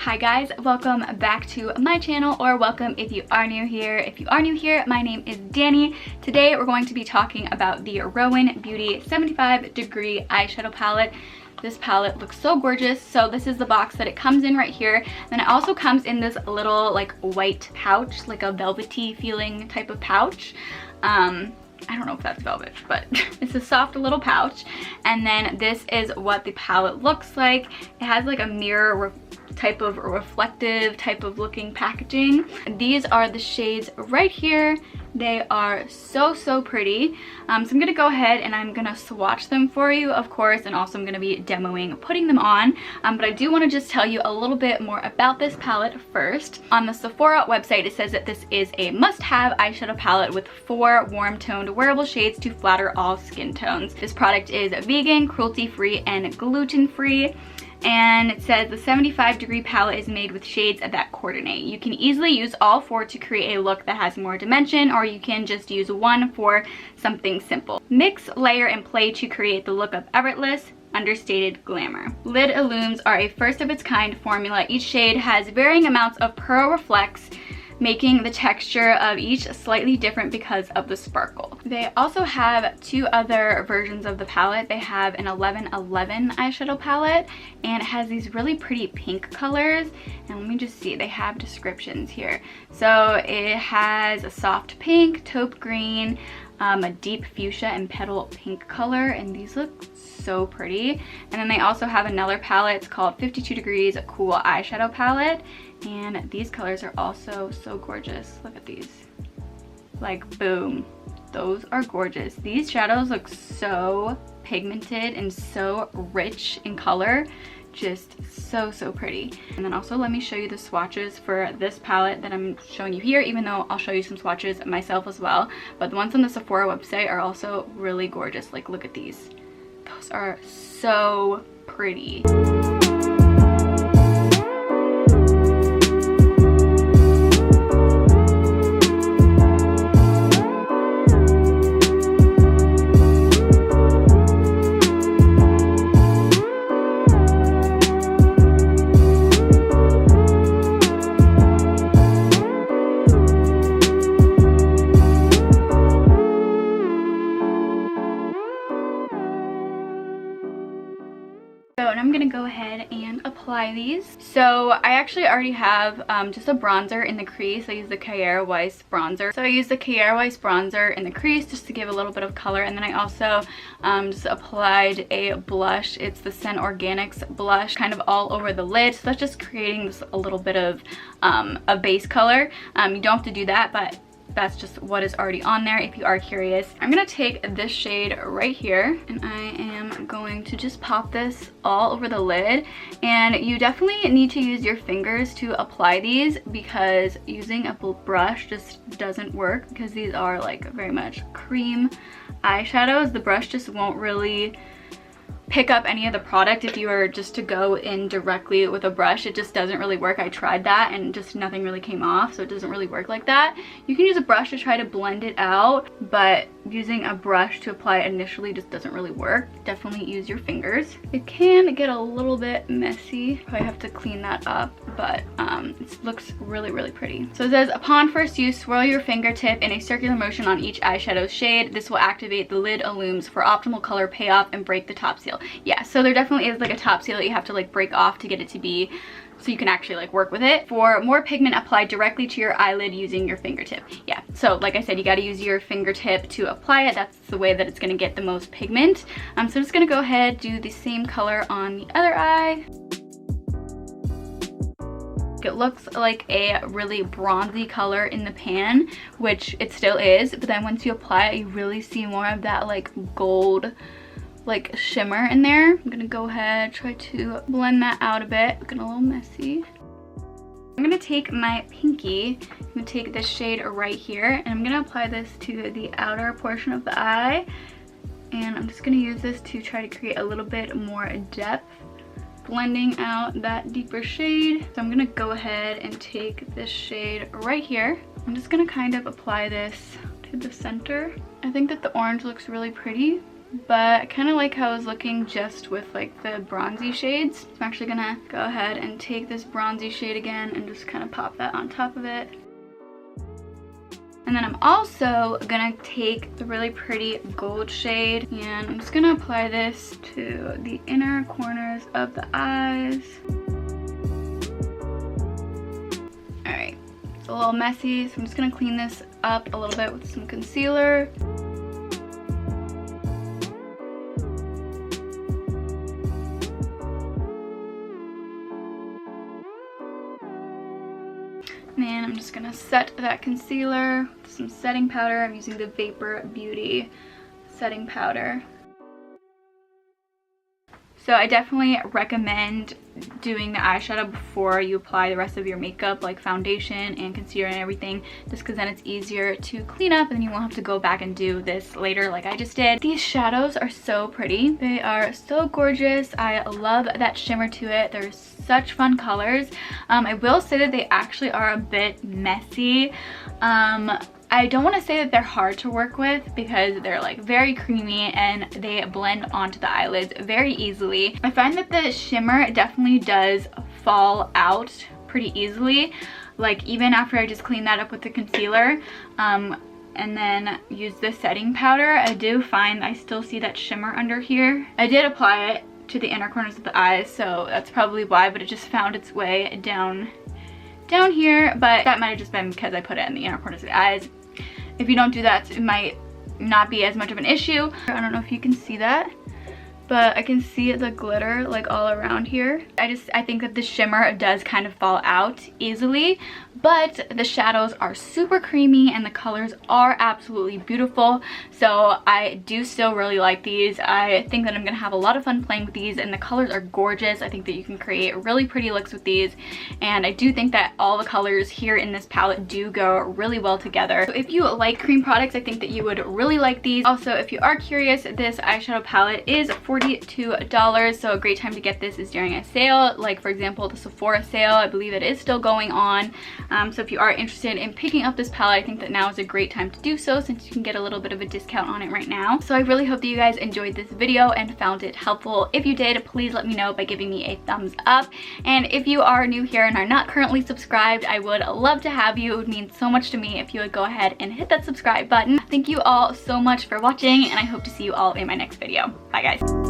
Hi guys, welcome back to my channel, or welcome if you are new here. If you are new here, my name is Danny. Today we're going to be talking about the Roen Beauty 75 Degree Eyeshadow Palette. This palette looks so gorgeous. So this is the box that it comes in right here. Then it also comes in this little like white pouch, like a velvety feeling type of pouch. I don't know if that's velvet, but it's a soft little pouch. And then this is what the palette looks like. It has like a mirror type of reflective type of looking packaging. These are the shades right here. They are so pretty. So I'm gonna go ahead and I'm gonna swatch them for you, of course, and also I'm gonna be demoing putting them on. But I do want to just tell you a little bit more about this palette first. On the Sephora website, it says that this is a must-have eyeshadow palette with 4 warm-toned wearable shades to flatter all skin tones. This product is vegan, cruelty-free, and gluten-free. And it says the 75 degree palette is made with shades that coordinate. You can easily use all 4 to create a look that has more dimension, or you can just use one for something simple. Mix, layer, and play to create the look of effortless, understated glamour. Lid Illums are a first of its kind formula. Each shade has varying amounts of pearl reflex, making the texture of each slightly different because of the sparkle. They also have 2 other versions of the palette. They have an 1111 eyeshadow palette, and it has these really pretty pink colors. And let me just see, they have descriptions here. So it has a soft pink, taupe green, a deep fuchsia and petal pink color, and these look so pretty. And then they also have another palette. It's called 52 Degrees Cool Eyeshadow Palette, and these colors are also so gorgeous. Look at these, like boom, those are gorgeous. These shadows look so pigmented and so rich in color, just so pretty. And then also let me show you the swatches for this palette that I'm showing you here, even though I'll show you some swatches myself as well. But the ones on the Sephora website are also really gorgeous. Like, look at these, those are so pretty. And I'm gonna go ahead and apply these. So I actually already have just a bronzer in the crease. I use the Kjaer Weis bronzer. So I use the Kjaer Weis bronzer in the crease just to give a little bit of color. And then I also just applied a blush. It's the Scent Organics blush, kind of all over the lid. So that's just creating this a little bit of a base color. You don't have to do that, but that's just what is already on there if you are curious. I'm gonna take this shade right here, and I am going to just pop this all over the lid. And you definitely need to use your fingers to apply these, because using a brush just doesn't work, because these are like very much cream eyeshadows. The brush just won't really pick up any of the product if you were just to go in directly with a brush. It just doesn't really work. I tried that and just nothing really came off, so it doesn't really work like that. You can use a brush to try to blend it out, but using a brush to apply it initially just doesn't really work. Definitely use your fingers. It can get a little bit messy. Probably have to clean that up, but it looks really pretty. So it says, upon first use, swirl your fingertip in a circular motion on each eyeshadow shade. This will activate the lid illums for optimal color payoff and break the top seal. Yeah, so there definitely is like a top seal that you have to like break off to get it to be so you can actually like work with it. For more pigment, apply directly to your eyelid using your fingertip. Yeah, so like I said, you got to use your fingertip to apply it. That's the way that it's going to get the most pigment. So I'm just going to go ahead, do the same color on the other eye. It looks like a really bronzy color in the pan, which it still is, but then once you apply it, you really see more of that like gold like shimmer in there. I'm gonna go ahead, try to blend that out a bit. Looking a little messy. I'm gonna take my pinky, I'm gonna take this shade right here, and I'm gonna apply this to the outer portion of the eye. And I'm just gonna use this to try to create a little bit more depth, blending out that deeper shade. So I'm gonna go ahead and take this shade right here. I'm just gonna kind of apply this to the center. I think that the orange looks really pretty. but I kind of like how it's looking just with like the bronzy shades. So I'm actually gonna go ahead and take this bronzy shade again and just kind of pop that on top of it. And then I'm also gonna take the really pretty gold shade and I'm just gonna apply this to the inner corners of the eyes. Alright, it's a little messy, so I'm just gonna clean this up a little bit with some concealer. And I'm just gonna set that concealer with some setting powder. I'm using the Vapor Beauty setting powder. So I definitely recommend doing the eyeshadow before you apply the rest of your makeup, like foundation and concealer and everything, just because then it's easier to clean up and you won't have to go back and do this later like I just did. These shadows are so pretty. They are so gorgeous. I love that shimmer to it. They're such fun colors. I will say that they actually are a bit messy. I don't want to say that they're hard to work with because they're like very creamy and they blend onto the eyelids very easily. I find that the shimmer definitely does fall out pretty easily, like even after I just clean that up with the concealer and then use the setting powder. I do find I still see that shimmer under here. I did apply it to the inner corners of the eyes, so that's probably why, but it just found its way down here, but that might have just been because I put it in the inner corners of the eyes. If you don't do that, it might not be as much of an issue. I don't know if you can see that, but I can see the glitter like all around here. I think that the shimmer does kind of fall out easily, but the shadows are super creamy and the colors are absolutely beautiful. So I do still really like these. I think that I'm gonna have a lot of fun playing with these, and the colors are gorgeous. I think that you can create really pretty looks with these, and I do think that all the colors here in this palette do go really well together. So if you like cream products, I think that you would really like these. Also, if you are curious, this eyeshadow palette is $42, so a great time to get this is during a sale, like for example the Sephora sale. I believe it is still going on. So if you are interested in picking up this palette, I think that now is a great time to do so, since you can get a little bit of a discount on it right now. So I really hope that you guys enjoyed this video and found it helpful. If you did, please let me know by giving me a thumbs up. And if you are new here and are not currently subscribed, I would love to have you. It would mean so much to me if you would go ahead and hit that subscribe button. Thank you all so much for watching, and I hope to see you all in my next video. Bye guys.